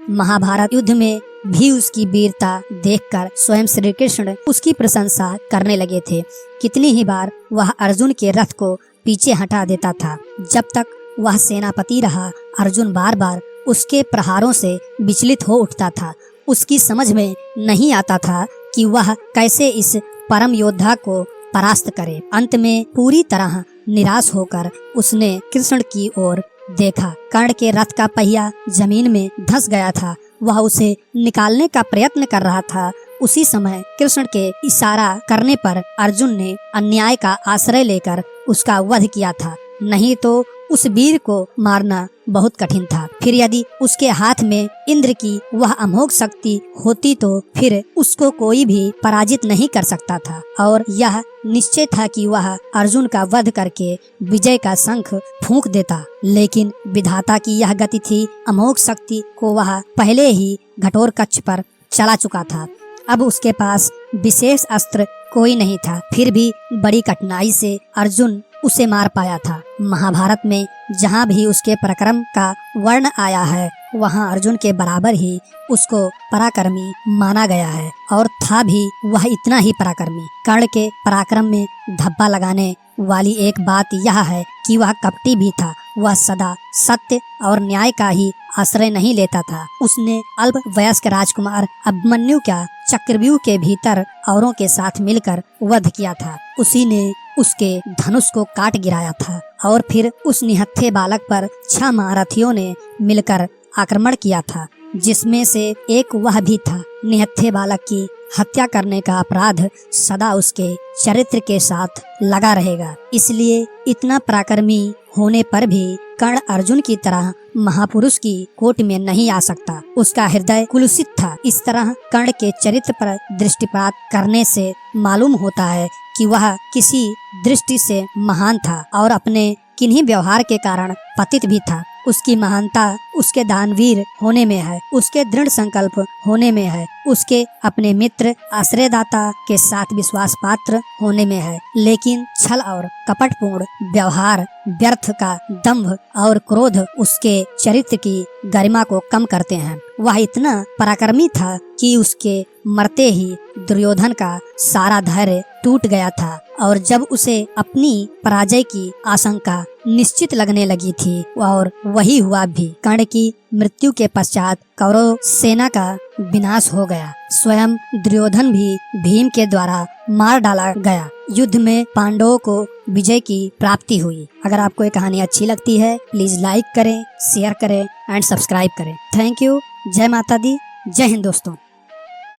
महाभारत युद्ध में भी उसकी वीरता देखकर स्वयं श्री कृष्ण उसकी प्रशंसा करने लगे थे। कितनी ही बार वह अर्जुन के रथ को पीछे हटा देता था। जब तक वह सेनापति रहा, अर्जुन बार बार उसके प्रहारों से विचलित हो उठता था। उसकी समझ में नहीं आता था कि वह कैसे इस परम योद्धा को परास्त करे। अंत में पूरी तरह निराश होकर उसने कृष्ण की ओर देखा। कर्ण के रथ का पहिया जमीन में धंस गया था। वह उसे निकालने का प्रयत्न कर रहा था। उसी समय कृष्ण के इशारा करने पर अर्जुन ने अन्याय का आश्रय लेकर उसका वध किया था। नहीं तो उस वीर को मारना बहुत कठिन था। फिर यदि उसके हाथ में इंद्र की वह अमोघ शक्ति होती तो फिर उसको कोई भी पराजित नहीं कर सकता था। और यह निश्चय था कि वह अर्जुन का वध करके विजय का शंख फूंक देता। लेकिन विधाता की यह गति थी, अमोघ शक्ति को वह पहले ही घटोरकच्छ पर चला चुका था। अब उसके पास विशेष अस्त्र कोई नहीं था। फिर भी बड़ी कठिनाई से अर्जुन उसे मार पाया था। महाभारत में जहाँ भी उसके पराक्रम का वर्ण आया है, वहाँ अर्जुन के बराबर ही उसको पराक्रमी माना गया है। और था भी वह इतना ही पराक्रमी। कर्ण के पराक्रम में धब्बा लगाने वाली एक बात यह है कि वह कपटी भी था। वह सदा सत्य और न्याय का ही आश्रय नहीं लेता था। उसने अल्प वयस्क राजकुमार अभिमन्यु का चक्रव्यूह के भीतर औरों के साथ मिलकर वध किया था। उसी ने उसके धनुष को काट गिराया था। और फिर उस निहत्थे बालक पर 6 महारथियों ने मिलकर आक्रमण किया था, जिसमें से एक वह भी था। निहत्थे बालक की हत्या करने का अपराध सदा उसके चरित्र के साथ लगा रहेगा। इसलिए इतना पराक्रमी होने पर भी कर्ण अर्जुन की तरह महापुरुष की कोट में नहीं आ सकता। उसका हृदय कुलुषित था। इस तरह कर्ण के चरित्र पर दृष्टिपात करने से मालूम होता है कि वह किसी दृष्टि से महान था और अपने किन्हीं व्यवहार के कारण पतित भी था। उसकी महानता उसके दानवीर होने में है, उसके दृढ़ संकल्प होने में है, उसके अपने मित्र आश्रयदाता के साथ विश्वास पात्र होने में है। लेकिन छल और कपटपूर्ण व्यवहार, व्यर्थ का दंभ और क्रोध उसके चरित्र की गरिमा को कम करते हैं। वह इतना पराक्रमी था कि उसके मरते ही दुर्योधन का सारा धैर्य टूट गया था। और जब उसे अपनी पराजय की आशंका निश्चित लगने लगी थी, और वही हुआ भी। कर्ण की मृत्यु के पश्चात कौरव सेना का विनाश हो गया। स्वयं दुर्योधन भी भीम के द्वारा मार डाला गया। युद्ध में पांडवों को विजय की प्राप्ति हुई। अगर आपको ये कहानी अच्छी लगती है, प्लीज लाइक करें, शेयर करें एंड सब्सक्राइब करें। Thank you. जय माता दी, जय हिंद दोस्तों।